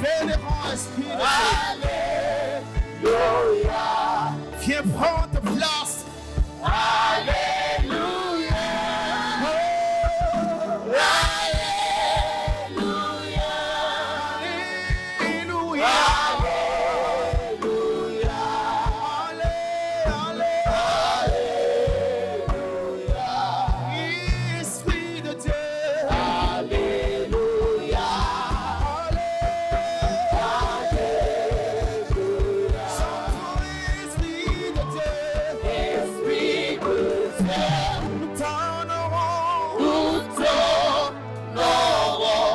vénérant esprit de Dieu. Alléluia. Viens prendre ta place. Alléluia. Alléluia. Alléluia. Alléluia. Alléluia. Esprit de Dieu. Alléluia. Chantons esprit de Dieu. Esprit de Dieu, Nous t'honorons. nous t'honorons.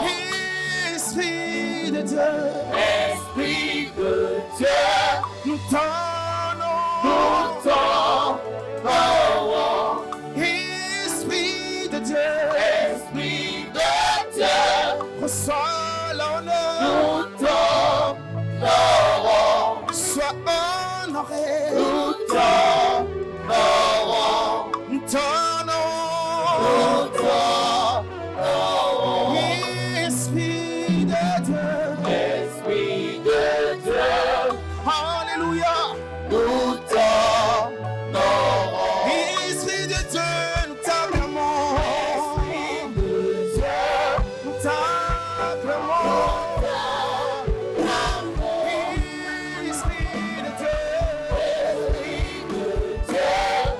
Esprit de Dieu. Esprit de Dieu, Nous t'honorons. nous t'honorons. Esprit de Dieu. Esprit de Dieu, Reçois l'honneur. nous t'honorons. Sois honoré. Nous t'honorons. Nous t'honorons. Nous t'honorons. Esprit de Dieu. Esprit de Dieu, Alléluia. nous t'honorons. Esprit de Dieu, nous t'acclamons. Nous t'acclamons. Esprit de Dieu.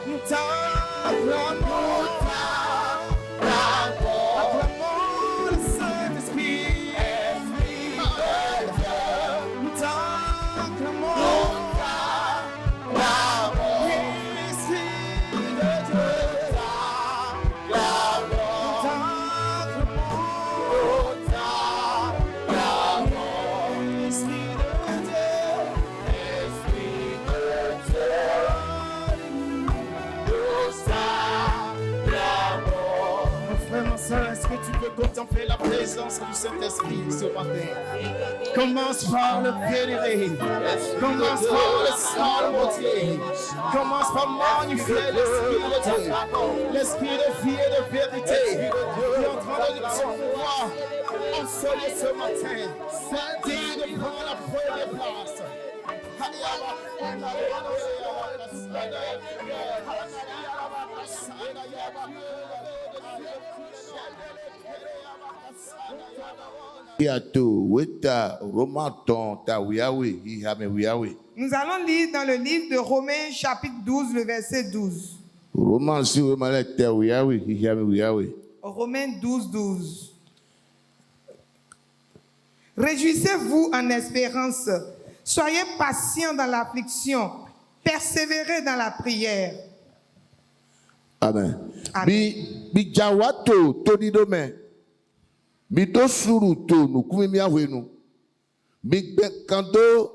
Nous t'acclamons. Acclamons le Saint-Esprit. Nous t'acclamons. Esprit de Dieu. Nous t'acclamons. Esprit de Dieu. Mon frère, ma soeur, est-ce que tu peux contempler la présence du Saint-Esprit ce matin? Commence par le vénérer. Commence par le salmodier. Commence par magnifier l'Esprit de Dieu. L'Esprit de vie et de vérité. Qui est en train de son pouvoir ensoleiller ce matin. Digne de prendre la première place. Nous allons lire dans le livre de Romains chapitre 12, le verset 12. Romains 12, 12. Réjouissez-vous en espérance. Soyez patients dans l'affliction. Persévérez dans la prière. Amen. Amen. Bi jawato todidome. Bi do suruto nu kumi mi awenu. Bi kando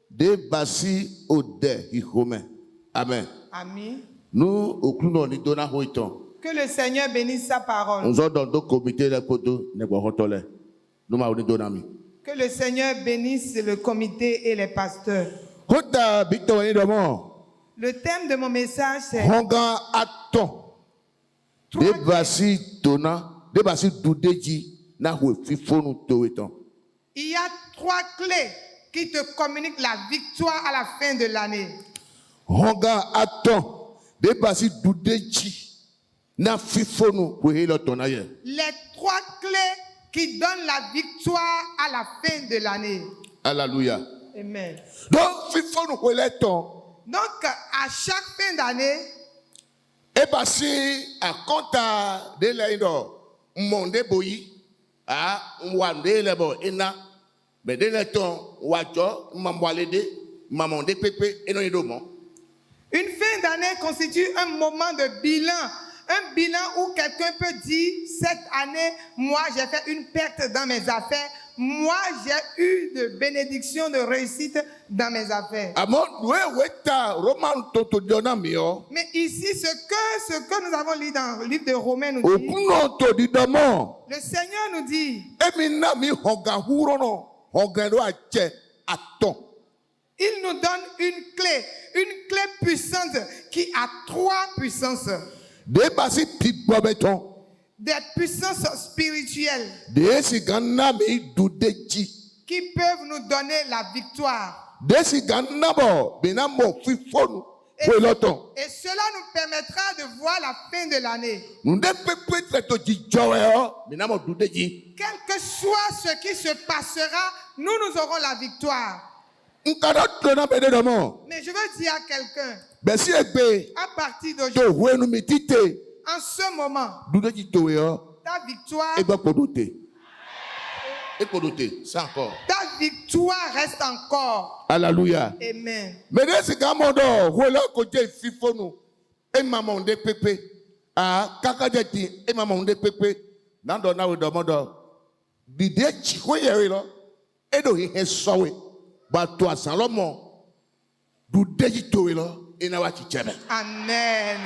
de basi ode ihome. Amen. Amen. Nous au club ni dona hoiton. Que le Seigneur bénisse sa parole. Nous sommes dans le comité de poto ne bohotole. Nous ma donami. Que le Seigneur bénisse le comité et les pasteurs. Hota bitoni domo. Le thème de mon message, c'est Honga aton. De basi tona, de basi dudeji na ho fifonu toweton. il y a 3 clés qui te communiquent la victoire à la fin de l'année. Honga aton. De basi dudeji na fifonu ho helo tonaye. Les 3 clés qui donnent la victoire à la fin de l'année. Alléluia. Amen. Donc fifonu ho leton. Donc, à chaque fin d'année, E basi a konta de leindo monde boyi a mwande lebo ena be de leton wajo mamwalede mamonde pepe eno idomo. une fin d'année constitue un moment de bilan. Un bilan où quelqu'un peut dire, cette année, moi j'ai fait une perte dans mes affaires. Moi j'ai eu de bénédictions, de réussite dans mes affaires. Amon we weta roman toto diona mio. Mais ici, ce que nous avons lu dans le livre de Romains nous dit, Okuno to didomo. le Seigneur nous dit, Emina mi honga hurono honga do ache aton. il nous donne une clé puissante qui a 3 puissances. De basi pibobeton. Des puissances spirituelles. De si ganna mi dudeji qui peuvent nous donner la victoire. Desi ganabo benamo fifonu weloton. Et cela nous permettra de voir la fin de l'année. Nde pepe treto jijowe benamo dudeji. Quel que soit ce qui se passera, nous aurons la victoire. Nkara tona bede domo. Mais je veux dire à quelqu'un, Besi egbe à partir d'aujourd'hui, to wenu mitite en ce moment, dudeji towe ta victoire, eba podote. Et podote, ça encore. ta victoire reste encore. Alléluia. Amen. Mais desi gamodo wela koje fifonu e mamonde pepe. Ah kakadeti e mamonde pepe. Nando na we domodo. Dide chiko yeri lo. Edo he sowe. Ba to asan lo mo. Du deji towe lo ina wa chichebe. Amen.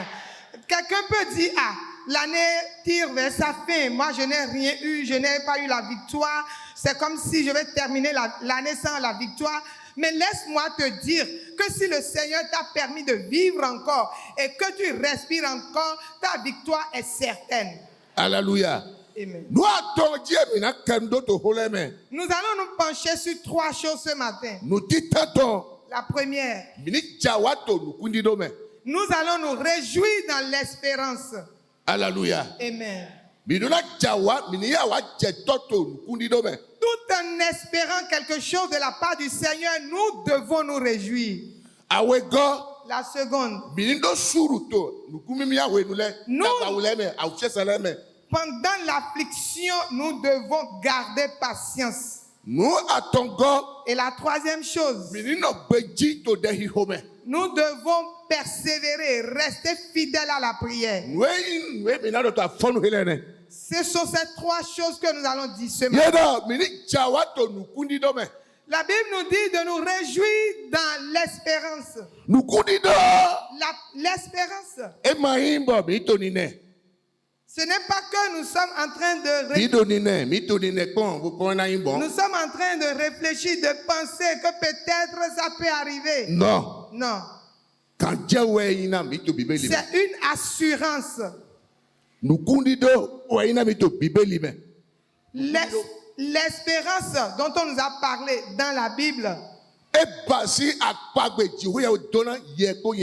Quelqu'un peut dire, ah, l'année tire vers sa fin. Moi, je n'ai rien eu, je n'ai pas eu la victoire. C'est comme si je vais terminer l'année sans la victoire. Mais laisse-moi te dire que si le Seigneur t'a permis de vivre encore et que tu respires encore, ta victoire est certaine. Alléluia. Amen. Nous attendons Dieu mina kendo to holeme. Nous allons nous pencher sur 3 choses ce matin. Nous titaton La première, mini jawato nous kundi dome. nous allons nous réjouir dans l'espérance. Alléluia. Amen. Miduna jawa mini ya wa jetoto nous kundi dome. Tout en espérant quelque chose de la part du Seigneur, nous devons nous réjouir. Awego La seconde, minindo suruto nous kumimi ya wenule. Nous- Takawuleme au cheseleme. pendant l'affliction, nous devons garder patience. Nous attendons Et la troisième chose, minino beji to dehi home. nous devons persévérer, rester fidèles à la prière. Nous minado to afonu helene. Ce sont ces 3 choses que nous allons dire ce matin. Yeda mini jawato nous kundi dome. La Bible nous dit de nous réjouir dans l'espérance. Nous kundi do. L'espérance, E mahimbo mitonine. ce n'est pas que nous sommes en train de Mitonine kon vous prenez un bon. nous sommes en train de réfléchir, de penser que peut-être ça peut arriver. Non. Non, Quand Dieu ina mito bibeli. c'est une assurance. Nous kundi do o ina mito bibeli me. L'espérance dont on nous a parlé dans la Bible, E basi akpagbe jiwe ya dona yeko.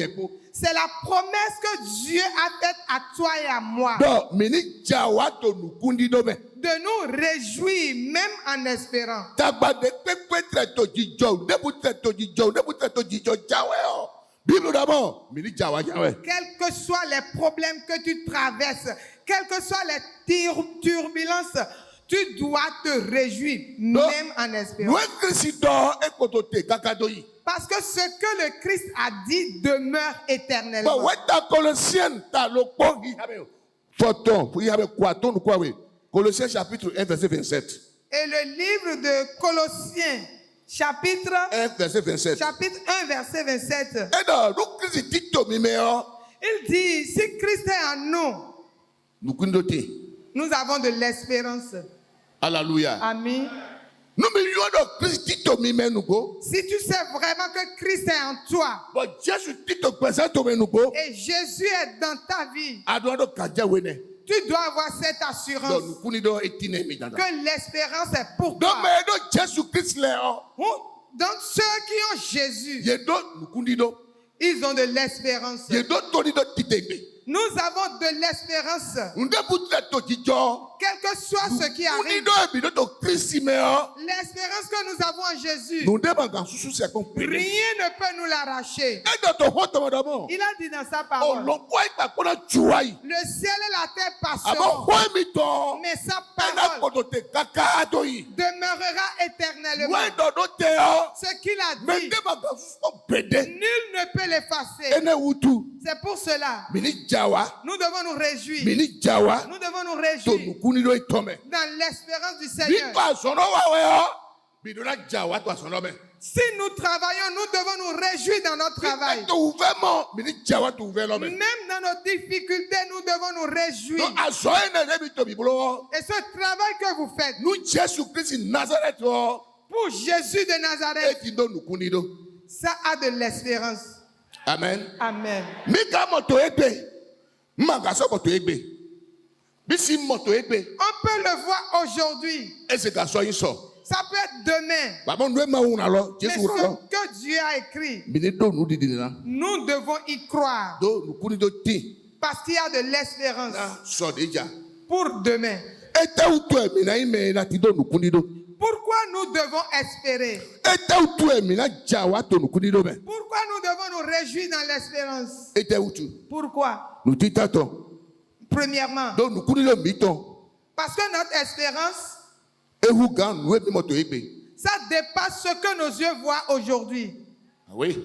c'est la promesse que Dieu a faite à toi et à moi. Do mini jawato nous kundi do me. De nous réjouir même en espérant. Tagba de pepe treto jijo, nebu treto jijo jawe o. Bible d'abord, mini jawa jawe. Quels que soient les problèmes que tu traverses, quelles que soient les turbulences, tu dois te réjouir même en espérant. Nous Christo e kotote kakadoyi. Parce que ce que le Christ a dit demeure éternellement. Bon, weta Colossiens ta lo po hiabe. Photon, pour hiabe kwaton ou quoi oui. Colossiens chapitre 1 verset 27. Et le livre de Colossiens, chapitre 1 verset 27. 1, verset 27, Et dans nous Christ dit to mimeo, il dit, si Christ est en nous, nous kundote. nous avons de l'espérance. Alléluia. Amen. Nous millions de Christ dit to mimeo go. Si tu sais vraiment que Christ est en toi Bon, Jésus dit to présent to go. et Jésus est dans ta vie, Adwa do kaja wene. tu dois avoir cette Donc assurance nous kunido etine mi dada. que l'espérance est pour Donc toi. mais do Jésus Christ le o. Donc ceux qui ont Jésus, Ye do nous kunido. ils ont de l'espérance. Ye do tonido titebe. Nous avons de l'espérance. Nous de putre to jijo. Quel que soit ce qui arrive, Kunido ebido to Christ meo. l'espérance que nous avons en Jésus, Nous devons quand sous c'est compris. rien ne peut nous l'arracher. Et dans ton hoto madame. Il a dit dans sa Oh parole, l'on quoi ta kona chuai. le ciel et la terre Abo passeront, quoi mi to. mais sa Ena parole koto te kaka doi. demeurera éternellement. Ouais do do te o. Ce qu'il a Mais dit, devant quand sous pédé. nul ne peut l'effacer. Ene utu. C'est pour cela, Mini jawa. nous devons nous réjouir. Mini jawa. Nous devons nous To réjouir nukuni do itome. dans l'espérance du Bi Seigneur. to asono wa we o. Bidona jawa to asono me. Si nous travaillons, nous devons nous réjouir dans notre travail. To ouvertement. Mini jawa to ouvert l'homme. Même dans nos difficultés, nous devons nous réjouir. Donc asoye ne rebi to biblo. Et ce travail que vous faites Nous Jésus Christ Nazareth o. pour Jésus de Nazareth, Et do nukuni do. ça a de l'espérance. Amen. Amen. Mika moto egbe. Magaso moto egbe. Bisi moto egbe. On peut le voir aujourd'hui. Ese gaso yin so. Ça peut être demain. Baba nous maou alors Mais Jésus ce alors. que Dieu a écrit, Binedo nous dit là. nous devons y croire. Do nous kuni do ti. Parce qu'il y a de l'espérance Na so déjà. pour demain. Eta utu emi na ime na ti do nous kuni do. Pourquoi nous devons espérer? Eta utu emi na jawa to nous kuni do me. Pourquoi nous devons nous réjouir dans l'espérance? Eta utu. Pourquoi? Nous ti tato. Premièrement, Do nous kuni do mito. parce que notre espérance, Ehu gan nous emi moto ebe. ça dépasse ce que nos yeux voient aujourd'hui. Ah oui.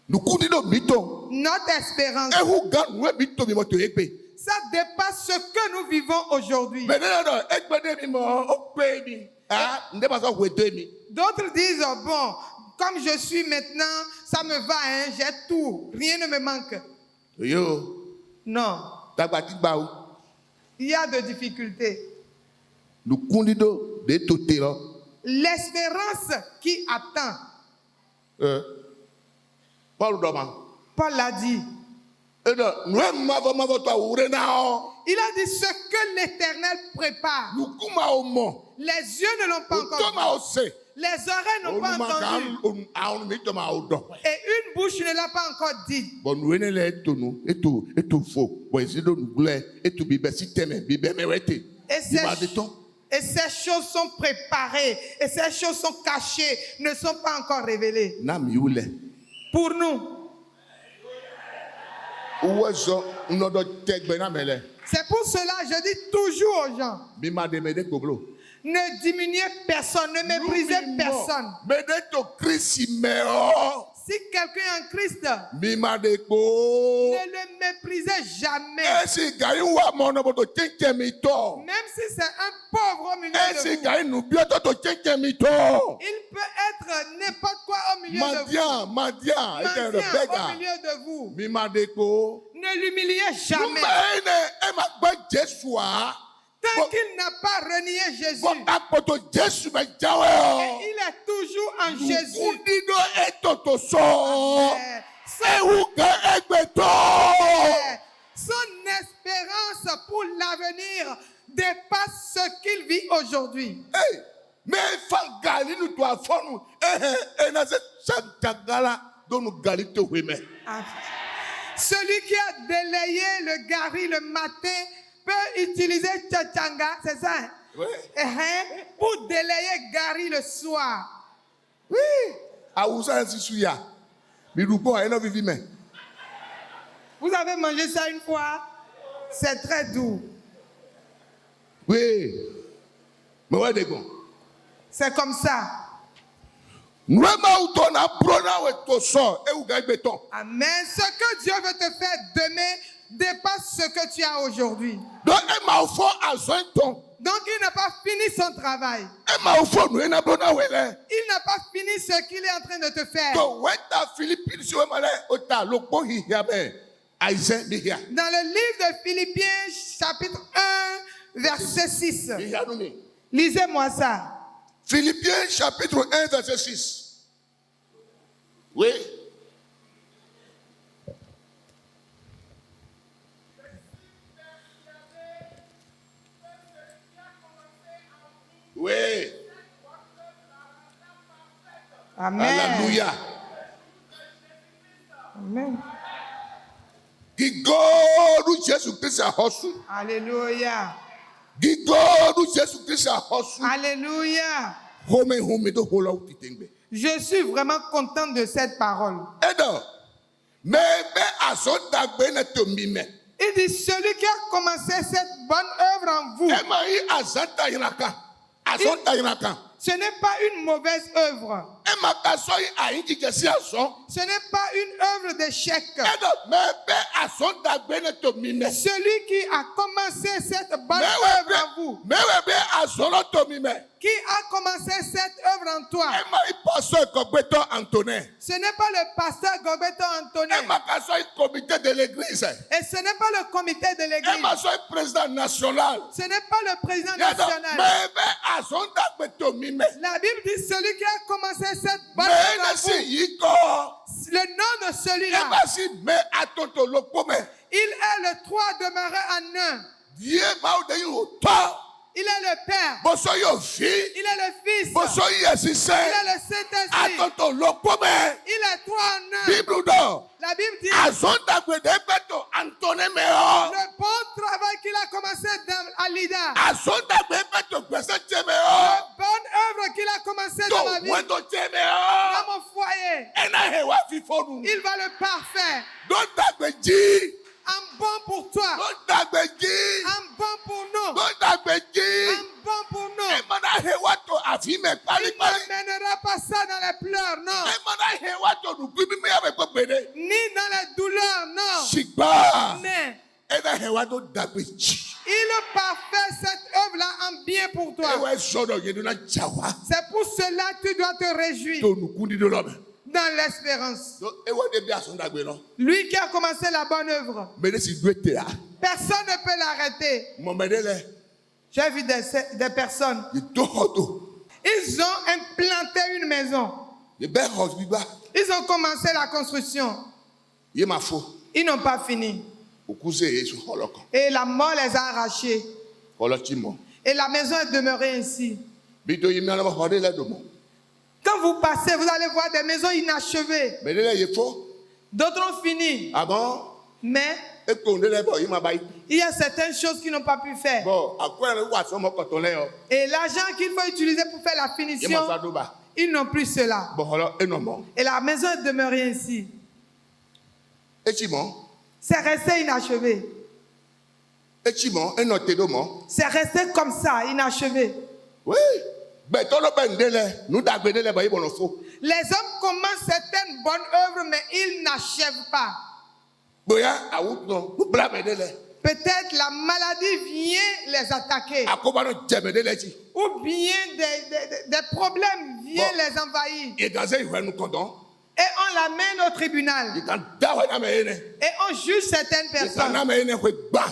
Nous kuni do mito. Notre espérance, Ehu gan nous emi to mi moto ebe. ça dépasse ce que nous vivons aujourd'hui. Mais non, egbede mi mo o pe mi. Ah, nde pas so wedo mi. D'autres disent, oh, bon, comme je suis maintenant, ça me va, hein, j'ai tout, rien ne me manque. Yo, Non, dagba ti gba o. il y a de difficultés. Nous kuni do de to te lo. L'espérance qui attend, Paul doma. Paul l'a dit. Nous mavo to ure na o. Il a dit ce que l'Éternel prépare. Nous kuma o mo. Les yeux ne l'ont pas encore To ma o vu. se. Les oreilles n'ont pas entendu. On mi to ma o do. Et une bouche ne l'a pas encore dit. Bon nous ene le to nous eto fo. Bon isido nous glé eto bibe système bibe me wete. Et ces choses sont préparées. Et ces choses sont cachées, ne sont pas encore révélées. Na mi ule. Pour nous. Uwezo unodo tegbe na mele. C'est pour cela que je dis toujours aux gens, Mi ma de me de koblo. ne diminuez personne, ne méprisez personne. Me de to Christ me o. Si quelqu'un est en Christ, Mi ma de ko. ne le méprisez jamais. Esi gari wa mo no boto chenche mi to. Même si c'est un pauvre au milieu de Esi vous. gari nu bio to chenche mi to. Il peut être n'importe quoi au milieu de vous. Madia, ete Mendiant Rebecca. au milieu de vous. Mi ma de ko. Ne l'humiliez jamais. E ma gba Jesu a. Tant qu'il n'a pas renié Jésus. Bo apoto Jesu me jawe Et o. il est toujours en Jésus. Kundido etoto so. Eh, Ehu ke egbeto. Son espérance pour l'avenir dépasse ce qu'il vit aujourd'hui. Hey, me fa gali nu to afonu. Na se chagala do nu gali to weme. Celui qui a délayé le gari le matin peut utiliser tchachanga, c'est ça? Hein? Oui. Pour délayer gari le soir. Oui. Awusa si suya. Mi rupo a eno vivi me. Vous avez mangé ça une fois? C'est très doux. Oui. Mais ouais, dégon. C'est comme ça. Nous auto na prona we to so e u ga beton. Amen. Ce que Dieu veut te faire demain dépasse ce que tu as aujourd'hui. Donc e ma fo azonton. Donc il n'a pas fini son travail. E ma fo nu na prona we le. Il n'a pas fini ce qu'il est en train de te faire. To weta Philippines so male o ta lokpo hihia be. Aizen bi hia. Dans le livre de Philippiens, chapitre 1, verset 6. Hia nu ni. Lisez-moi ça. Philippiens chapitre 1 verset 6. Oui. Oui. Amen. Alléluia. Amen. Gigodu Jésus Christ a hosu. Alléluia. Gigodu Jésus Christ a hosu. Alléluia. Home do hola utitengbe. Je suis vraiment content de cette parole. Edo. Mais azonta gbe na to mime. Il dit, celui qui a commencé cette bonne œuvre en vous, E ma yi azanta yinaka. Azonta yinaka. ce n'est pas une mauvaise œuvre. E ma ka so yi ayin jesi azon. Ce n'est pas une œuvre d'échec. Edo. Mais azonta gbe na to mime. Celui qui a commencé cette bonne œuvre en vous, Mais azolo to mime. qui a commencé cette œuvre en toi, E ma yi pastor ko gbeto Antonin. ce n'est pas le pasteur Gobeto E Antonin ma ka so yi comité de l'église. et ce n'est pas le comité de E l'église, ma so yi président national. ce n'est pas le président Edo. national. Mais azonta gbe to mime. La Bible dit celui qui a commencé cette bonne Mais œuvre na en si vous, yi ko. le nom de E celui-là, ma si me atoto lokpo me. il est le trois demeuré en un. Die ma o de yi o to. Il est le Père. Boso yo fi. Il est le Fils. Boso yesi se. Il est le Saint-Esprit. Atoto lokome. Il est trois en un. Bible do. La Bible dit Azonda gwede beto Antone meo. le bon travail qu'il a commencé à Lida. Azonda gwede beto gwese La chemeo. bonne œuvre qu'il a commencé dans ma To vie. wendo Dans chemeo. mon foyer. Ena hewa fifonu. Il va le parfaire. Don't dagbeji. Un bon pour toi. Don't dagbeji. Un bon pour nous. Don't dagbeji. Un bon pour nous. Emana hewa to afime pali Il pali. n'amènera pas ça dans les pleurs, non. Emana hewa to nukubi me ave pepede. Ni dans les douleurs, non. Shigba. Mais Ena hewa to dagbeji. il parfait cette œuvre-là en bien pour toi. Ewe sodo yeduna jawa. C'est pour cela que tu dois te réjouir To nukundi do lobe. dans l'espérance. So ewe de bi asonda gbe no. Lui qui a commencé la bonne œuvre, Mede si duete a. personne ne peut l'arrêter. Mo medele. J'ai vu des personnes, Ye to hoto. ils ont implanté une maison. Ye be house biba. Ils ont commencé la construction. Ye ma fo. Ils n'ont pas fini. Okuze yesu holoko. Et la mort les a arrachés. Holochimo. Et la maison est demeurée ainsi. Bito yimi ala hode le do mo. Quand vous passez, vous allez voir des maisons inachevées. Medele ye fo. D'autres ont fini. Avant Mais e ko ndele bo yima bai. il y a certaines choses qu'ils n'ont pas pu faire. Bon, akwa le wa so mo kotole yo. Et l'argent qu'il faut utiliser pour faire la Ye finition, mo sa do ba. ils n'ont plus cela. Bon holo enomo. Et la maison est demeurée ainsi. Echimo. C'est resté inachevé. Echimo enote do mo. C'est resté comme ça, inachevé. Oui. Ben tolo ben ndele, nu dagbe ndele ba yibono fo. Les hommes commencent certaines bonnes œuvres, mais ils n'achèvent pas. Boya awuto, nu bla be ndele. Peut-être la maladie vient les attaquer. Akoba no jeme ndele chi. Ou bien des problèmes viennent Bon. les envahir. Ye ganze iwe nu kondon. Et on l'amène au tribunal. Ye kan dawa na me ene. Et on juge certaines Ye kan personnes. na me ene hwe gba.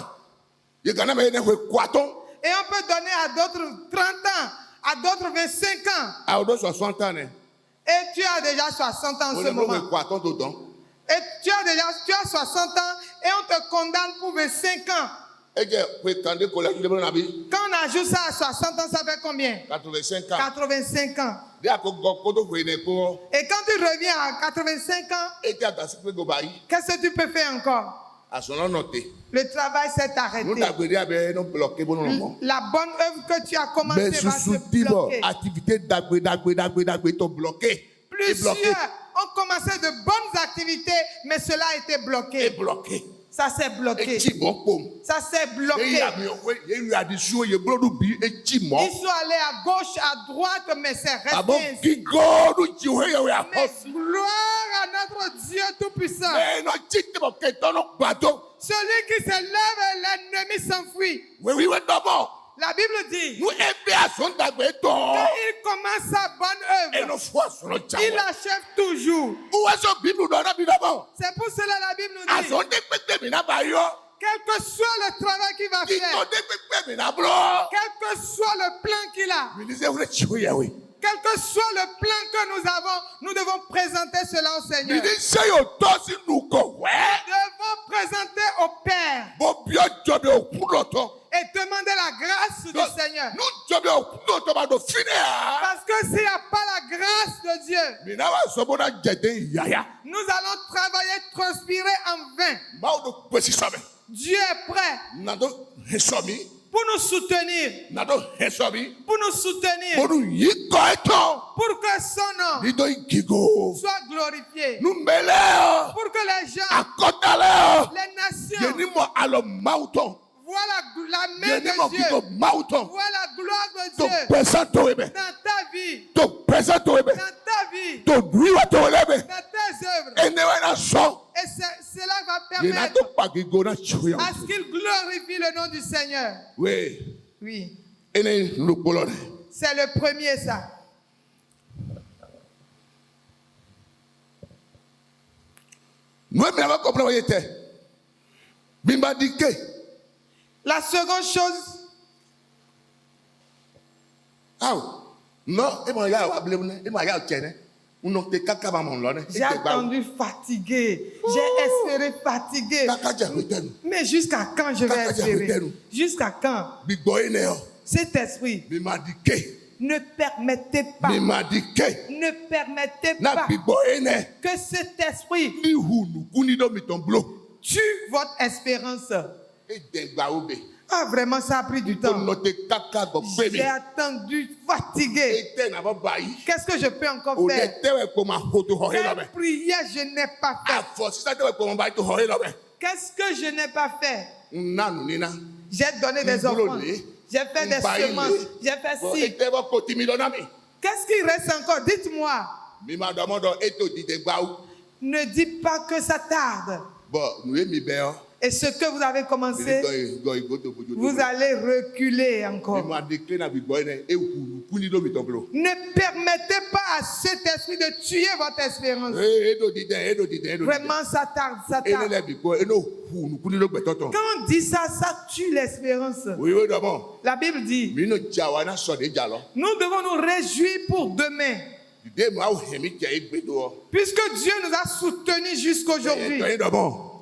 Ye kan na me ene hwe kwaton. Et on peut donner à d'autres 30 ans, à d'autres 25 ans. Aodo 60 ans ne. Et tu as déjà 60 ans en On ce ne moment. hwe kwaton to don. Et tu as 60 ans et on te condamne pour 25 ans. Eje hwe kande kola ile bo na bi. Quand on ajoute ça à 60 ans, ça fait combien? 85 ans. 85 ans. De akogo kodo hwe ne ko. Et quand tu reviens à 85 ans, Eje atasi pe go bayi. qu'est-ce que tu peux faire encore? Asono note. Le travail s'est Nu arrêté. dagbe de abe no bloqué bo no mo. La bonne œuvre que tu as commencé Mais va sous se tibo bloquer. activité dagbe to bloqué. Et Plusieurs bloqué. ont commencé de bonnes activités, mais cela a été Et bloqué. bloqué. Ça s'est Et bloqué. chi bon pom. Ça s'est Et bloqué. ya mi o ye yu adisu ye blodu bi e chi mo. Ils sont allés à gauche, à droite, mais c'est Abo resté ainsi. ki godu chi we ye ya Mais hos. gloire à notre Dieu Tout-Puissant. Mais no chi te bo ke tono bato. Celui qui se lève, l'ennemi s'enfuit. We domo. La Bible dit, Nu ebe ason dagbe to. quand il commence sa bonne E œuvre, no fo ason cha. il achève toujours. Ou aso bible do na bi domo. C'est pour cela la Bible nous dit, Ason de pe mi na ba yo. quel que soit le travail qu'il va Ki to faire, de pe mi na bro. quel que soit le plan qu'il a, Mi dize we chi we ya we. quel que soit le plan que nous avons, nous devons présenter cela au Mi Seigneur. dize yo to si nu ko we. Nous devons présenter au Père Bo bio jobe okuloto. et demander la grâce du Seigneur. Nu jobe okuloto ba do fine a. Parce que s'il n'y a pas la grâce de Dieu, Mi na wa so bo na jede yaya. nous allons travailler, transpirer en vain. Ma o do kwesi sobe. Dieu est prêt Na do hesomi. pour nous soutenir, Na do hesomi. pour nous soutenir, Bo nu yi ko eto. pour que son nom Ni do ikigo. soit glorifié, Nu mele o. pour que les gens, Akotale o. les nations, Ye ni mo alo mauton. voient la main Ye ni mo de kito Dieu, mauton. voient la gloire de To Dieu present to ebe. dans ta vie, To present to ebe. dans ta vie, To duiwa to lebe. dans tes œuvres. Ene we na so. Et cela va Ye na permettre do pagigo na chuya. à ce qu'il glorifie le nom du Seigneur. We. Oui, Ene lu polone. c'est le premier ça. Nous me avons compris où était. Bimba dike. La seconde chose, Aw. Non, e mo ya wa blemu e mo ya chene. Uno te kaka ba mon lone. j'ai attendu fatigué, j'ai espéré fatigué. Kaka ja retenu. Mais jusqu'à quand je vais Kaka espérer? Jahutenu. Jusqu'à quand? Bigbo ene o. Cet esprit, mi ma di ke ne permettez pas, mi ma di ke ne permettez na pas gbigbo ene que cet esprit ni hu nukuni do mi ton blo tue votre espérance. e dengba wo be Ah, vraiment, ça a pris du ko temps. note kaka go pe mi J'ai attendu, fatigué. e te na bo ba yi Qu'est-ce que je peux encore o de faire? tewe ko ma ho to ho he lo be Quelle prière je n'ai pas fait? afo sisa tewe ko ma ba to ho he lo be Qu'est-ce que je n'ai pas fait? nanu nina J'ai donné des Mbolo offrandes. le. J'ai fait des Mbaile. semences. J'ai fait bo e ci. te bo ko ti mi do na mi Qu'est-ce qui reste encore? Dites-moi. mi ma do mo do e to di dengba wo Ne dites pas que ça tarde. bo nu e mi be o Et ce que vous avez commencé, go go to bojo vous allez reculer mi encore. ma de ke na gbigbo ene e hu nukuni do mi ton blo Ne permettez pas à cet esprit de tuer votre espérance. e do di den e do di den e do di den Vraiment, ça tarde, ça ene tarde. le gbigbo ene hu nukuni do gbe toton Quand on dit ça, ça tue l'espérance. oui oui do mo La Bible dit, mi no jawa na so de jalo nous devons nous réjouir pour demain. de mo au hemi je e gbe do o Puisque Dieu nous a soutenus jusqu'aujourd'hui. e do mo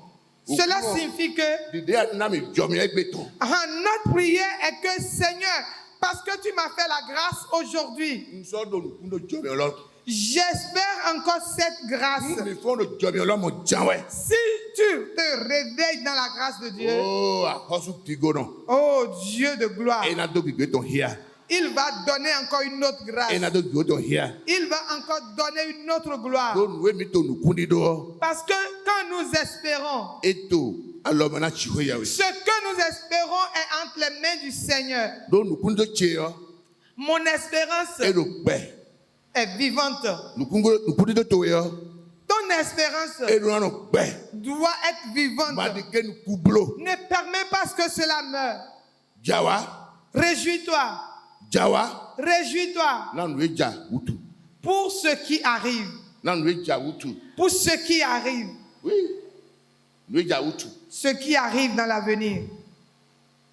Cela signifie que dide na mi jo mi e gbe ton notre prière est que Seigneur, parce que tu m'as fait la grâce aujourd'hui, nso do nukun do jo mi olo j'espère encore cette grâce. mi fo do jo mi olo mo janwe Si tu te réveilles dans la grâce de Dieu, oh a hosu tigo no oh Dieu de gloire, e na do gbe ton here il va donner encore une autre grâce. e na do gbe ton here Il va encore donner une autre gloire. do nu e mi to nukun di do o Parce que quand nous espérons, e to alo mo na chi ho ya we ce que nous espérons est entre les mains du Seigneur. do nukun do che o Mon espérance e do gbe est vivante. nukun do to yo Ton espérance e do na gbe doit être vivante. ma di ke nuku blo Ne permets pas que cela meure. jawa Réjouis-toi. jawa Réjouis-toi na nu e ja wutu pour ce qui arrive. na nu e ja wutu Pour ce qui arrive. oui nu e ja wutu Ce qui arrive dans l'avenir.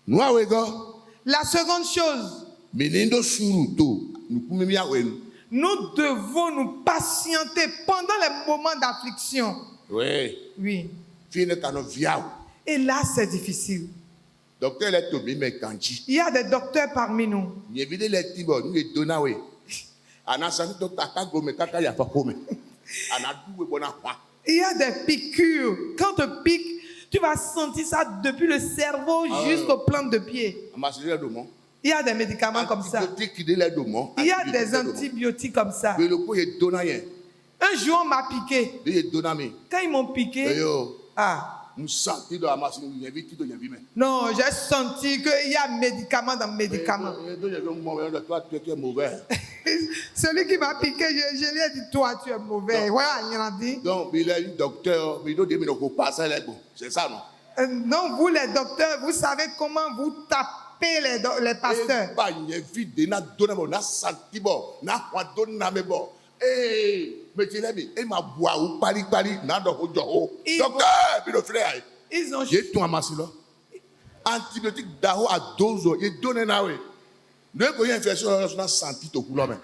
nu awe go La seconde chose, minindo suru to nuku mi awe nu nous devons nous patienter pendant les moments d'affliction. oui Oui. fi ne kano viawo Et là, c'est difficile. docteur le to mi me kanji Il y a des docteurs parmi nous. ni evide le ti bo nu e do na we ana sa to kaka go me kaka ya fa ko me ana du we bona kwa Il y a des piqûres. Quand on te pique, tu vas sentir ça depuis le cerveau jusqu'aux plantes de pied. amasi le do mo Il y a des médicaments comme ça. antibiotique de le do mo Il y a des antibiotiques comme ça. le ko ye do na ye Un jour, on m'a piqué. de ye do na mi Quand ils m'ont piqué, yo ah, nous senti do amasi ni evite do ye bi me non, j'ai senti qu'il y a médicament dans médicament. do ye do mo we toi tu es mauvais Celui qui m'a piqué, je lui ai dit, toi, tu es mauvais. Voilà, il a dit. donc il est un docteur mais do de mi no ko passer les bon c'est ça non Non, vous les docteurs, vous savez comment vous tapez les pasteurs. ba ye vide na do na bo na santi bo na wa do na me bo me ti le mi e ma bua o pari na do ho jo o Il docteur bi do frère Ils ont ye tun amasi lo antibiotique da ho a dozo ye do na we ne ko ye infection na santi to ku lo me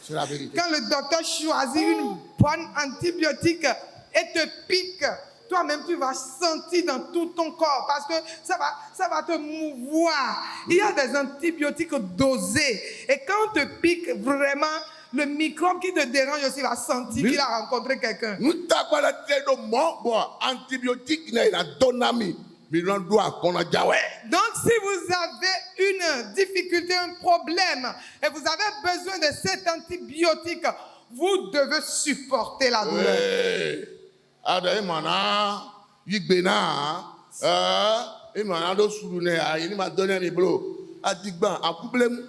c'est la vérité Quand le docteur choisit une bonne antibiotique et te pique, toi-même tu vas sentir dans tout ton corps parce que ça va te mouvoir. Il y a des antibiotiques dosés et quand on te pique vraiment, le microbe qui te dérange aussi va sentir qu'il a rencontré quelqu'un. nous ta pas la tête do mo bon antibiotique na la donami mi ran do akona jawe Donc si vous avez une difficulté, un problème et vous avez besoin de cet antibiotique, vous devez supporter la douleur. ada imana yigbe na imana do suru ne ayi ni ma donner mi bro adigban akublem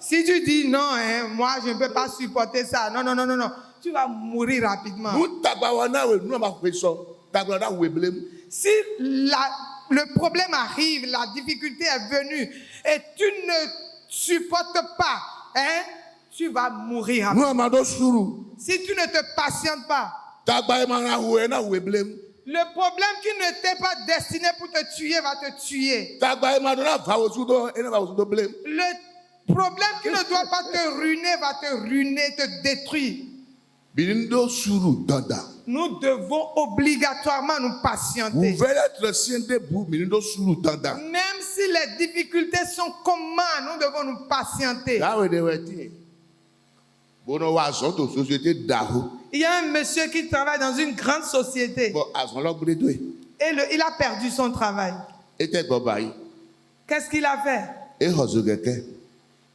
Si tu dis non, hein, moi je ne peux pas supporter ça, non, tu vas mourir rapidement. nous ta ba wana we nous ma fe so ta gba da we blem Si le problème arrive, la difficulté est venue et tu ne supportes pas, hein, tu vas mourir rapidement. nous ma do suru Si tu ne te patientes pas, ta gba imana we na we blem le problème qui ne t'est pas destiné pour te tuer va te tuer. ta gba imana na va o sudo ene va o sudo blem Le problème qui ne doit pas te ruiner va te ruiner, te détruire. binindo suru dada Nous devons obligatoirement nous vous patienter. verrez être sien debout binindo suru dada Même si les difficultés sont comment, nous devons nous patienter. Là où il est, bon, on va sortir de société d'Aho. Il y a un monsieur qui travaille dans une grande société Bon, à son log, il et il a perdu son travail. était Bobaï. Qu'est-ce qu'il a fait? Et Hosogeke.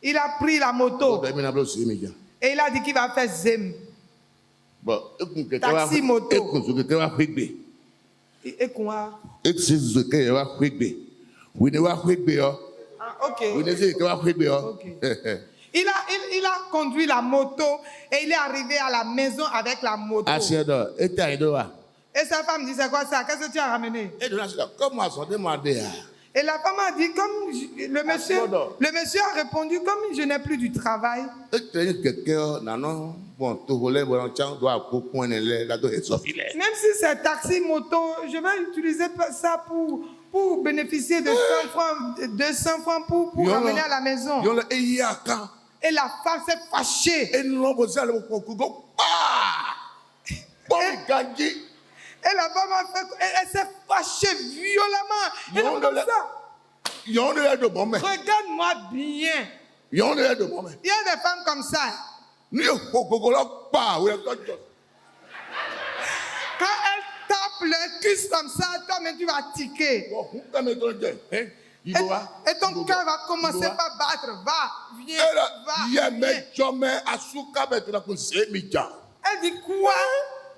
Il a pris la moto et il a dit qu'il va faire Zem. Bon, Taxi moto. Et Et quoi? Ah, ok. Il a conduit la moto et il est arrivé à la maison avec la moto. Et sa femme dit, c'est quoi ça? Qu'est-ce que tu as ramené? Et la femme a dit, le monsieur a répondu, comme je n'ai plus du travail. Même si c'est taxi moto, je vais utiliser ça pour bénéficier de 100 francs, 200 francs pour ramener à la maison. Et la femme s'est fâchée. Et la femme elle s'est fâchée violemment. Elle est comme ça. Regarde-moi bien. Il y a des femmes comme ça. Quand elle tape le cul comme ça, toi-même tu vas tiquer. Et ton cœur va commencer par battre. Va, viens, viens. Elle dit quoi?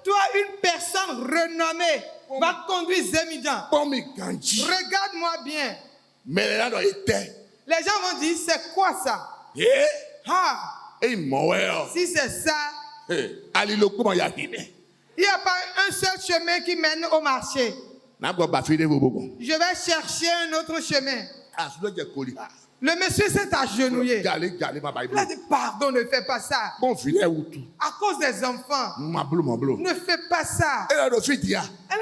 Toi, une personne renommée va conduire Zemidjan. Regarde-moi bien. Les gens vont dire, c'est quoi ça? Si c'est ça, il n'y a pas un seul chemin qui mène au marché. Je vais chercher un autre chemin. Le monsieur s'est agenouillé. Il a dit, pardon, ne fais pas ça. À cause des enfants. Ne fais pas ça. Elle a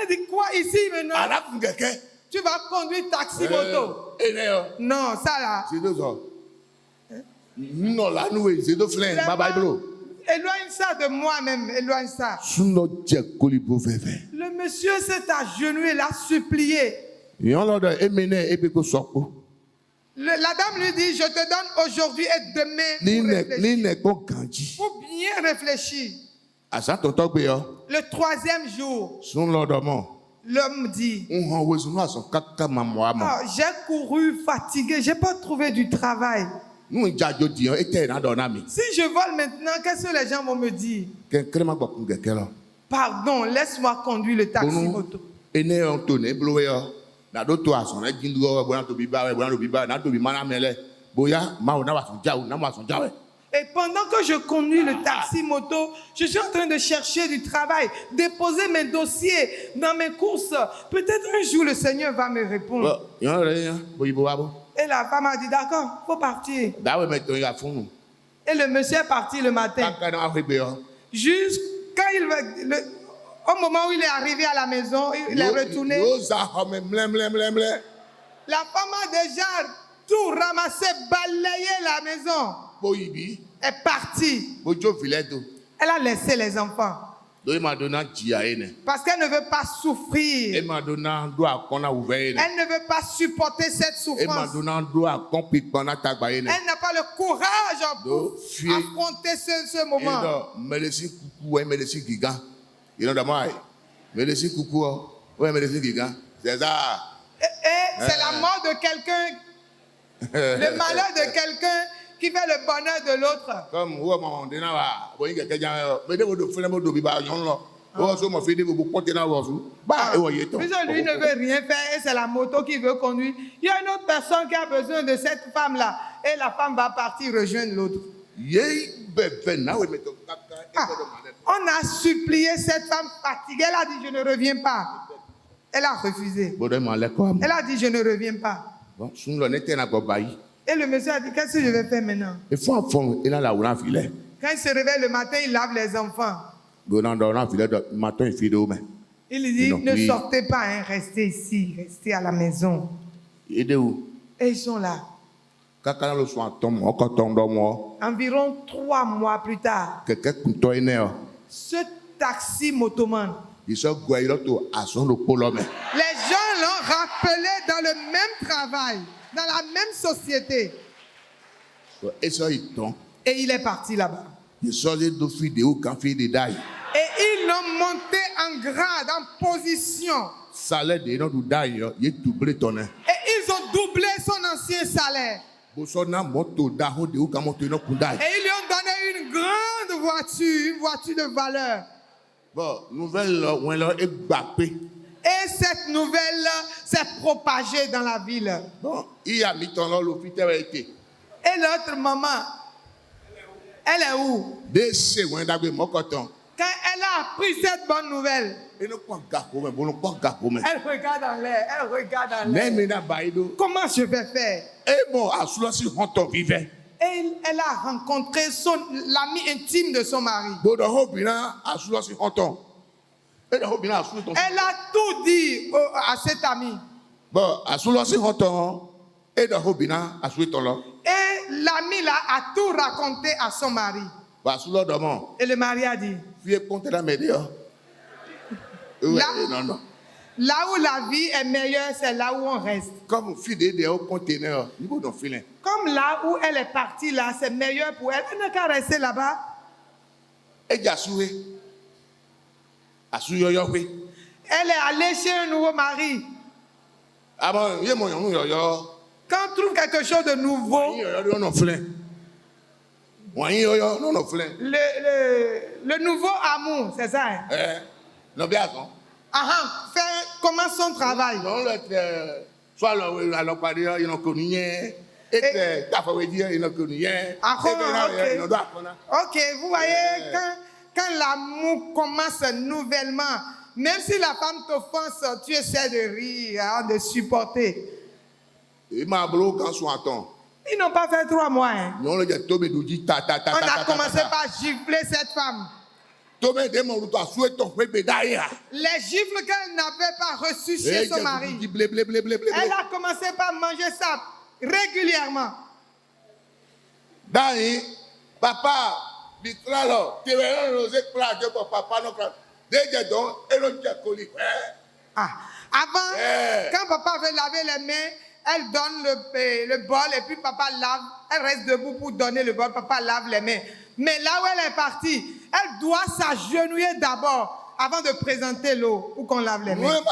dit, quoi ici maintenant? Tu vas conduire taxi moto. Non, ça là. Éloigne ça de moi-même. Éloigne ça. Le monsieur s'est agenouillé, il a supplié. La dame lui dit, je te donne aujourd'hui et demain pour bien réfléchir. Le 3e jour, l'homme dit, j'ai couru fatigué, je n'ai pas trouvé du travail. Si je vole maintenant, qu'est-ce que les gens vont me dire? Pardon, laisse-moi conduire le taxi moto. Et pendant que je conduis le taxi moto, je suis en train de chercher du travail, déposer mes dossiers dans mes courses. Peut-être un jour le Seigneur va me répondre. Et la femme a dit, d'accord, il faut partir. Et le monsieur est parti le matin. Jusqu'à au moment où il est arrivé à la maison, il est retourné. La femme a déjà tout ramassé, balayé la maison. Elle est partie. Elle a laissé les enfants. Parce qu'elle ne veut pas souffrir. Elle ne veut pas supporter cette souffrance. Elle n'a pas le courage pour affronter ce moment. Et c'est la mort de quelqu'un, le malheur de quelqu'un qui fait le bonheur de l'autre. Lui ne veut rien faire et c'est la moto qui veut conduire. Il y a une autre personne qui a besoin de cette femme-là et la femme va partir rejoindre l'autre. On a supplié cette femme fatiguée. Elle a dit, je ne reviens pas. Elle a refusé. Elle a dit, je ne reviens pas. Et le monsieur a dit, qu'est-ce que je vais faire maintenant? Quand il se réveille le matin, il lave les enfants. Il dit, ne sortez pas, hein, restez ici, restez à la maison. Et ils sont là. Environ 3 mois plus tard, ce taxi motoman, les gens l'ont rappelé dans le même travail, dans la même société. Et ça, il tombe. Et il est parti là-bas. Il sort de vidéos quand il fait des dailles. Et ils l'ont monté en grade, en position. Salaire de notre daille, il est doublé ton. Et ils ont doublé son ancien salaire. Et ils lui ont donné une grande voiture, une voiture de valeur. Bon, nouvelle, Et cette nouvelle s'est propagée dans la ville. bon, il a mis ton nom, l'hôpital a été. Et l'autre maman, elle est où? Quand elle a appris cette bonne nouvelle, elle regarde en l'air, elle regarde en l'air. Comment je vais faire? Et elle a rencontré l'ami intime de son mari. Elle a tout dit à cet ami. Et l'ami là a tout raconté à son mari. Et le mari a dit, là où la vie est meilleure, c'est là où on reste. Comme Comme là où elle est partie, là, c'est meilleur pour elle. Elle n'a qu'à rester là-bas. Elle est allée chez un nouveau mari. Quand on trouve quelque chose de nouveau, le nouveau amour, c'est ça. Commence son travail. Ok, vous voyez, quand l'amour commence nouvellement, même si la femme t'offense, tu essaies de rire, de supporter. Ils n'ont pas fait 3 mois. Hein. On a commencé par gifler cette femme. Les gifles qu'elle n'avait pas reçus chez son mari. Elle a commencé par manger ça régulièrement. Papa, avant, quand papa veut laver les mains, elle donne le bol et puis papa lave. Elle reste debout pour donner le bol, papa lave les mains. Mais là où elle est partie, elle doit s'agenouiller d'abord avant de présenter l'eau pour qu'on lave les mains. Et quand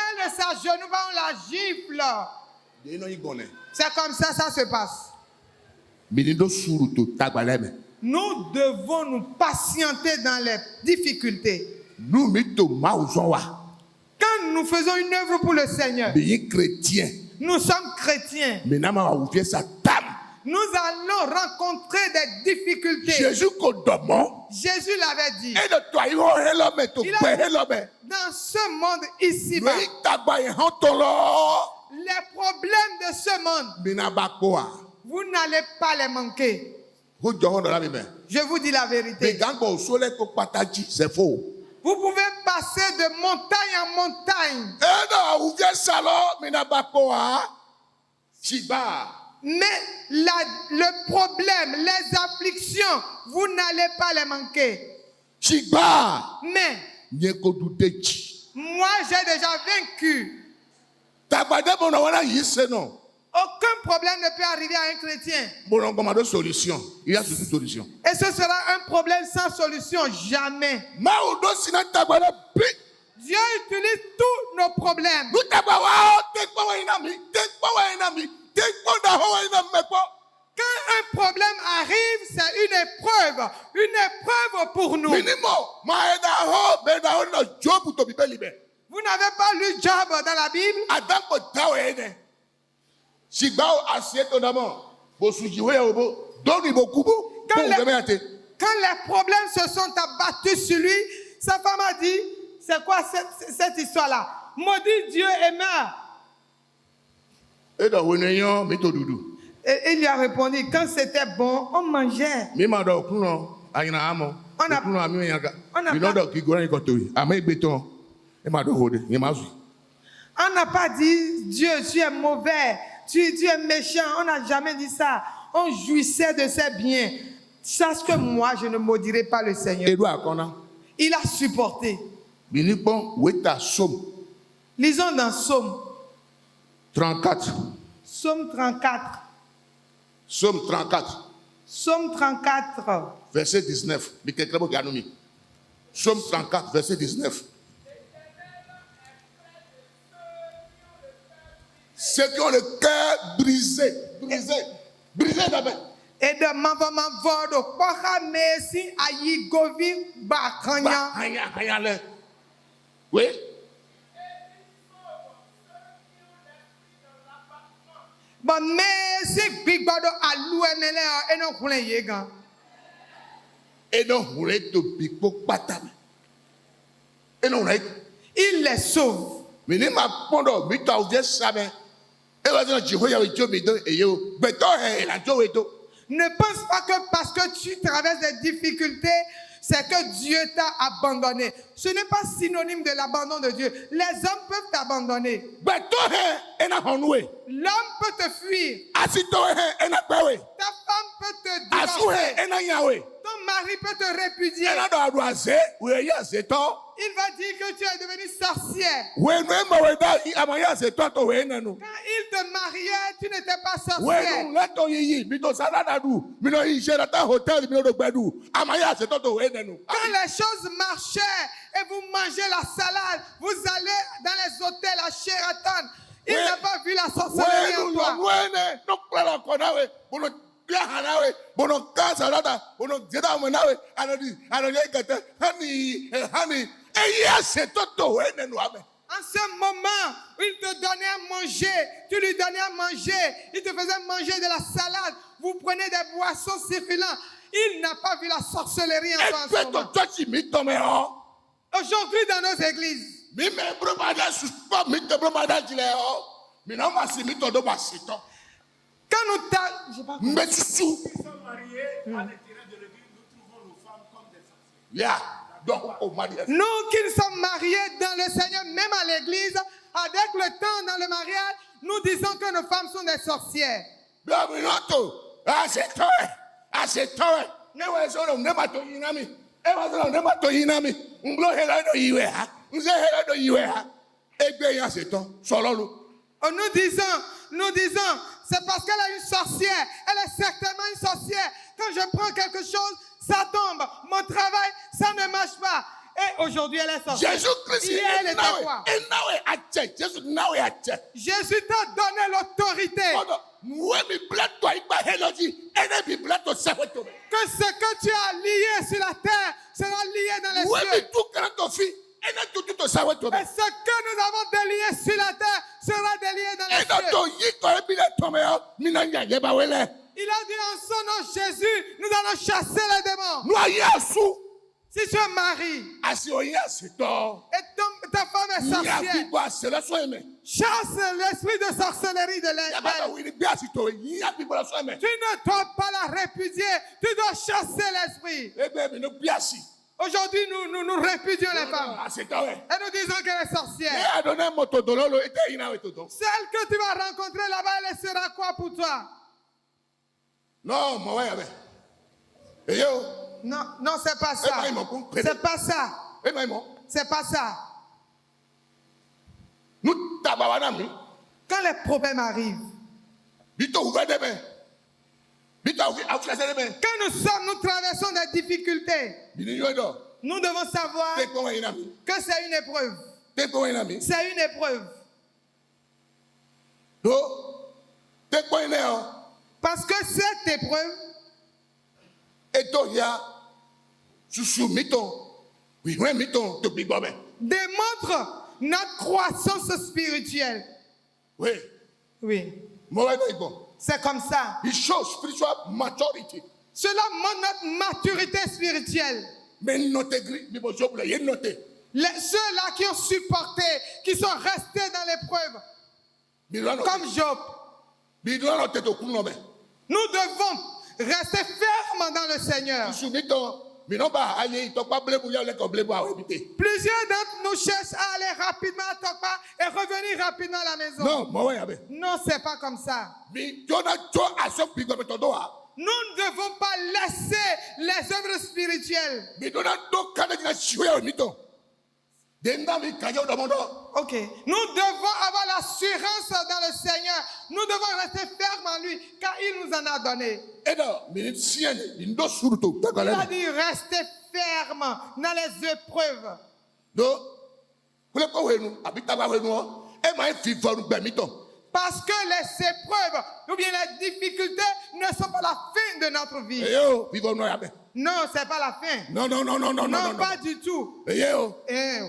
elle ne s'agenouille pas, on la gifle. C'est comme ça, ça se passe. Nous devons nous patienter dans les difficultés. Quand nous faisons une œuvre pour le Seigneur, nous sommes chrétiens. Nous allons rencontrer des difficultés. Jésus l'avait dit. Dans ce monde ici-bas, les problèmes de ce monde, vous n'allez pas les manquer. Je vous dis la vérité. Vous pouvez passer de montagne en montagne. Mais le problème, les afflictions, vous n'allez pas les manquer. Mais moi, j'ai déjà vaincu. Aucun problème ne peut arriver à un chrétien. Il y a une solution. Et ce sera un problème sans solution, jamais. Dieu utilise tous nos problèmes. Quand un problème arrive, c'est une épreuve pour nous. Vous n'avez pas lu Job dans la Bible? Quand les problèmes se sont abattus sur lui, sa femme a dit, c'est quoi cette histoire-là? Maudit Dieu et meurs. Et il lui a répondu, quand c'était bon, on mangeait. On n'a pas dit, Dieu, tu es mauvais, tu es méchant. On n'a jamais dit ça. On jouissait de ses biens. Sache que moi, je ne maudirai pas le Seigneur. Il a supporté. Binipon, Weta, Somme Lisons dans Psaume. 34. Psaume 34. Somme 34, Psaume 34. verset 19. Somme 34, verset 19. Ceux qui ont le cœur brisé d'abord. Et de Mavamavodo, Pora Messi, Ayigovi, Bakanya. Oui. Bon, Messi, Big Bado, Alouemele, et non, Koulé Yegan. Et non, vous êtes de Bigbo Batam. Et non, Il les sauve. mais ne m'a pas dit, mais tu as ça, mais. Et vas-y, tu vois, il y a Dieu, mais yo, mais toi, la Dieu est tout. Ne pense pas que parce que tu traverses des difficultés, c'est que Dieu t'a abandonné. Ce n'est pas synonyme de l'abandon de Dieu. Les hommes peuvent t'abandonner. Mais toi, L'homme peut te fuir. Ta femme peut te divorcer. Ton mari peut te répudier. Il va dire que tu es devenue sorcière. Quand il te mariait, tu n'étais pas sorcière. Quand les choses marchaient et vous mangez la salade, vous allez dans les hôtels à Sheraton. Il n'a pas vu la sorcellerie en toi. En ce moment, il te donnait à manger, tu lui donnais à manger, il te faisait manger de la salade, vous prenez des boissons circulantes. Il n'a pas vu la sorcellerie en toi en ce moment. Aujourd'hui, dans nos églises, quand nous nous qui sommes mariés dans le Seigneur, même à l'église, avec le temps dans le mariage, nous disons que nos femmes sont des sorcières. Nous disons, c'est parce qu'elle est une sorcière. Elle est certainement une sorcière. Quand je prends quelque chose, ça tombe. Mon travail, ça ne marche pas. Et aujourd'hui, elle est sorcière. Hier, elle était quoi? Jésus t'a donné l'autorité. Que ce que tu as lié sur la terre sera lié dans les cieux. Et ce que nous avons délié sur la terre sera délié dans les cieux. Il a dit en son nom Jésus, nous allons chasser les démons. Si tu es mari et ta femme est sorcière, chasse l'esprit de sorcellerie de l'elle. Tu ne dois pas la répudier, tu dois chasser l'esprit. Aujourd'hui, nous répudions les femmes. Et nous disons qu'elle est sorcière. Celle que tu vas rencontrer là-bas, elle sera quoi pour toi? Non, non, c'est pas ça. C'est pas ça. C'est pas ça. Quand les problèmes arrivent, quand nous traversons des difficultés, nous devons savoir que c'est une épreuve. C'est une épreuve. Parce que cette épreuve démontre notre croissance spirituelle. Oui. C'est comme ça. Cela montre notre maturité spirituelle. Ceux-là qui ont supporté, qui sont restés dans l'épreuve, comme Job. Nous devons rester fermes dans le Seigneur. Plusieurs d'entre nous cherchent à aller rapidement à Tokpa et revenir rapidement à la maison. Non, c'est pas comme ça. Nous ne devons pas laisser les œuvres spirituelles. Dendami kayo domondo. Ok. Nous devons avoir l'assurance dans le Seigneur. Nous devons rester fermes en lui, car il nous en a donné. Edo minute sienne indo suruto Il a tagalani. dit restez fermes dans les épreuves. Do kule ko wenu abita ba wenu o e ma fi fonu gbemito. Parce que les épreuves ou bien les difficultés ne sont pas la fin de notre vie. Eyo vivo no yabe. Non, c'est pas la fin. Non. Non, pas du tout. Eyo Eh,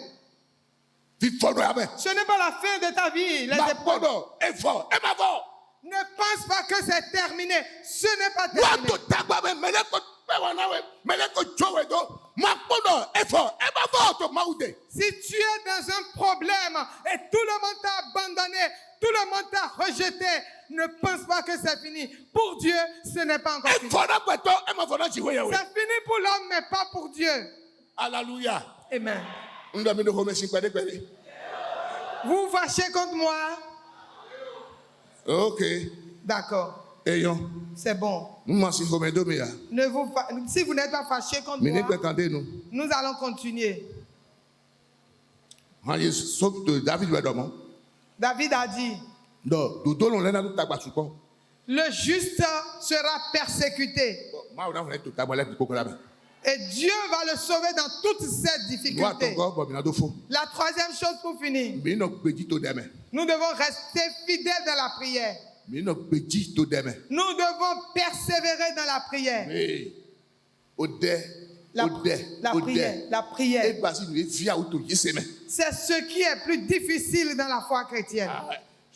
vivo no yabe. ce n'est pas la fin de ta vie. Les Ma épreuves. podo e fo e ma fo. Ne pense pas que c'est terminé. Ce n'est pas Wa terminé. to tagba me mele ko pe wa na we mele ko jowe do. Ma podo e fo e ma fo to maude. Si tu es dans un problème et tout le monde t'a abandonné, tout le monde t'a rejeté, ne pense pas que c'est fini. Pour Dieu, ce n'est pas encore E fini. fo na gbeto e ma fo na chiwe yawe. C'est fini pour l'homme, mais pas pour Dieu. Hallelujah. Amen. Ndo mi do ho me sin pede pede. Vous fâchez contre moi? Okay. D'accord, Eyon. c'est bon. Nous si ho me do me ya. Si vous n'êtes pas fâché contre Mi ne moi, pe kande nu. nous allons continuer. Han so to David we do mo. David a dit, Do do lo le na tu tagba suko. le juste sera persécuté Ma o na to tagba le ko ko la be. et Dieu va le sauver dans toutes ces Wa to difficultés. go bo mi na do fo. La troisième chose pour finir, Mi no gbeji to deme. nous devons rester fidèles dans la prière. Mi no gbeji to deme. Nous devons persévérer dans la prière. Eh. Ode. La Ode. prière, la E prière. gba si ni via o to yiseme. C'est ce qui est plus difficile dans la foi chrétienne.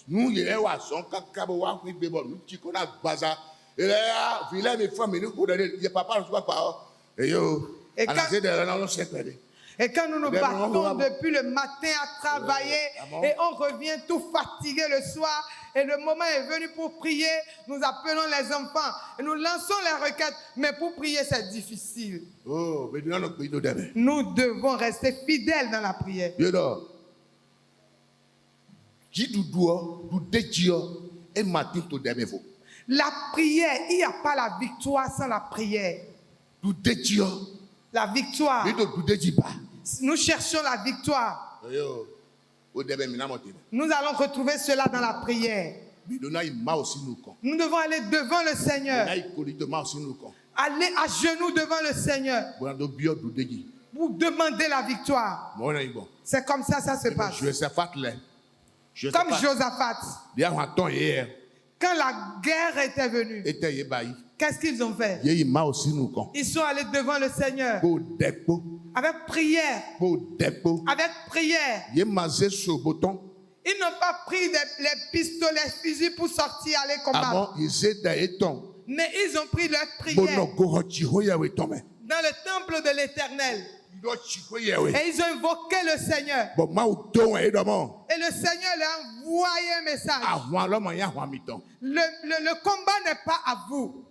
Nu ye wa son kaka bo wa ku gbe bo nu ti ko na gbaza. Ele ya vile mi fo mi ni ko de ye papa so pa o. Eyo. Et Ana quand- se de na lo se pede. Et quand nous nous Bien, battons bravo. depuis le matin à travailler Amen. et on revient tout fatigué le soir et le moment est venu pour prier, nous appelons les enfants et nous lançons les requêtes. Mais pour prier, c'est difficile. Oh, be na no gbeji to deme. Nous devons rester fidèles dans la prière. Yo do. Jidudu o, du deji o, e matin to deme fo. La prière, il n'y a pas la victoire sans la prière. Du deji o, La victoire, mi do du deji ba. nous cherchons la victoire. Yo. O deme mi na mo te. Nous allons retrouver cela dans la prière. Mi do na i ma o sinu kan. Nous devons aller devant le Seigneur, Na i koli to ma o sinu kan. aller à genoux devant le Seigneur Bona do bio du deji. pour demander la victoire. Mo na i bon. C'est comme ça se passe. Je sais pas le. Je Comme Josaphat, Dia wa ton hier quand la guerre était venue, était ye bayi. qu'est-ce qu'ils ont fait? Ye i ma o sinu kan. Ils sont allés devant le Seigneur Ko depo, avec prière, ko depo. avec prière. Ye ma ze so boton. Ils n'ont pas pris les pistolets, fusils pour sortir, aller combattre. Amo ize da eton. Mais ils ont pris leur Bono prière go ho chi ho ya we ton me. dans le temple de l'Éternel. Do chi ho ya we. Et ils ont invoqué le Seigneur. Bo ma o don e do mo. Et le Seigneur leur a envoyé un message. Ahwan lo mo ya hwan mi ton. Le combat n'est pas à vous.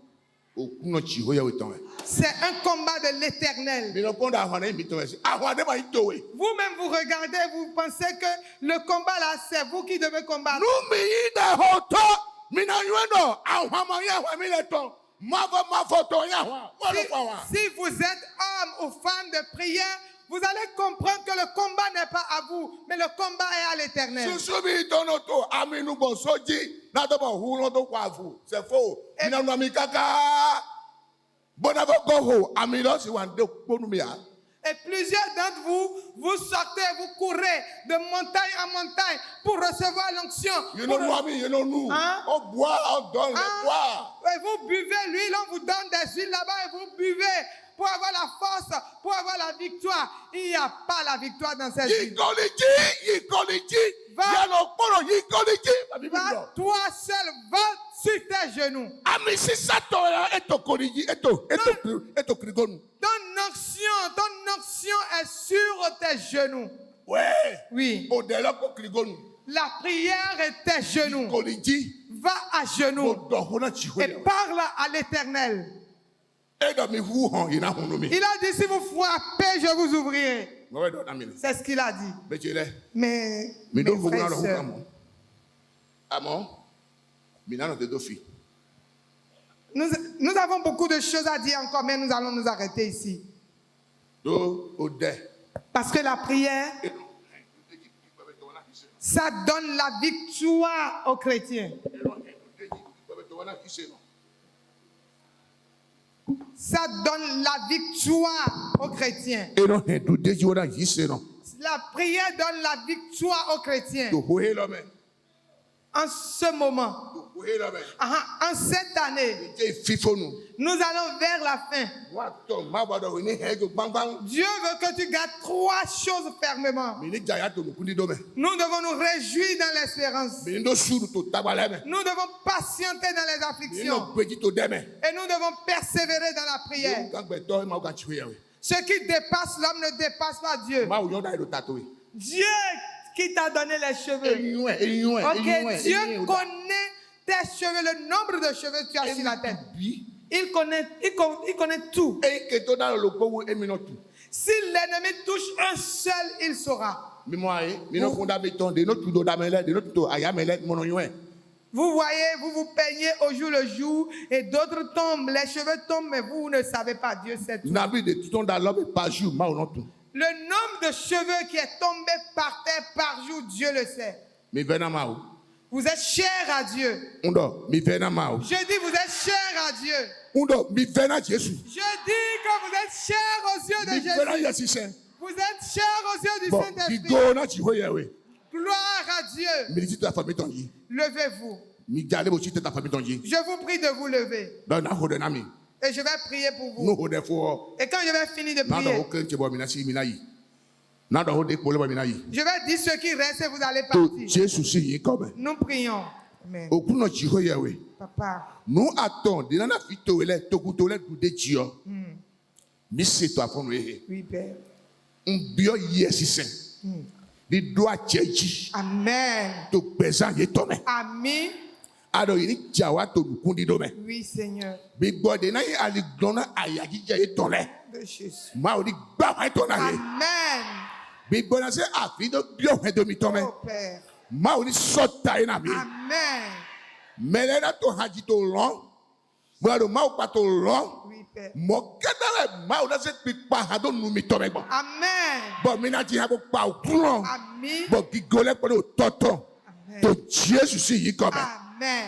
O kuno chi ho ya we ton me. C'est un combat de l'Éternel. Mi no ponda ahwan e mi ton me. Ahwan de ma ito we. Vous-même, vous regardez, vous pensez que le combat là, c'est vous qui devez combattre. Nu mi yi da ho to. Mi na yuen do. Ahwan ma ya hwan mi le ton. Ma fo ton ya hwan. Wo lo fa hwan. Si vous êtes homme ou femme de prière, vous allez comprendre que le combat n'est pas à vous, mais le combat est à l'Éternel. Susu mi ton no to. Ami nu bo soji. Na to bo hu lo to kwa fu. C'est faux. Mi na nu mi kaka. Bona bo go ho. Ami lo si wan de ponu mi ya. Et plusieurs d'entre vous, vous sortez, vous courez de montagne en montagne pour recevoir l'onction. You know Mwami, you know nous. Hein? On boit, on donne, on boit. Et vous buvez l'huile, on vous donne des huiles là-bas et vous buvez pour avoir la force, pour avoir la victoire. Il n'y a pas la victoire dans cette vie. Yikoliji. Va. Yalo poro yikoliji. Va, toi seul, va sur tes genoux. Ami si sato ya eto koliji, eto krigonu. Ton onction est sur tes genoux. Ouais. Oui. Odela ko krigonu. La prière est tes genoux. Koliji. Va à genoux Odo hona et chihoya. parle à l'Éternel. Edo mi hu hon ina hunumi. Il a dit, si vous frappez, je vous ouvrirai. Ngowe do namini. C'est ce qu'il a dit. Bechele. Mais, Mi mes do fu frères na et hu sœurs, kamo. Amo. Mi na no te do fi. nous avons beaucoup de choses à dire encore, mais nous allons nous arrêter ici. Do ode. Parce que la prière, Ça donne la victoire aux chrétiens. Ça donne la victoire aux chrétiens. La prière donne la victoire aux chrétiens. En ce moment, en cette année, nous allons vers la fin. Dieu veut que tu gardes 3 choses fermement. Nous devons nous réjouir dans l'espérance. Nous devons patienter dans les afflictions. Et nous devons persévérer dans la prière. Ce qui dépasse l'homme ne dépasse pas Dieu. Dieu qui t'a donné les cheveux. Ok, Dieu connaît tes cheveux, le nombre de cheveux que tu as sur la tête. Il connaît tout. Si l'ennemi touche un seul, il saura. Vous voyez, vous vous peignez au jour le jour et d'autres tombent, les cheveux tombent, mais vous ne savez pas, Dieu sait tout. Le nombre de cheveux qui est tombé par terre par jour, Dieu le sait. Vous êtes cher à Dieu. Je dis, vous êtes cher à Dieu. Je dis que vous êtes cher aux yeux de Jésus. Vous êtes cher aux yeux du Saint-Esprit. Gloire à Dieu. Levez-vous. Je vous prie de vous lever. Et je vais prier pour vous. Et quand je vais finir de prier, je vais dire ce qui reste et vous allez partir. Nous prions. Amen. Papa. Nous attendons. Oui, Père. Amen. Amen. Oui, Seigneur. De Jésus. Amen. Oh, Père. Amen. Oui, Père. Amen. Amen. Amen.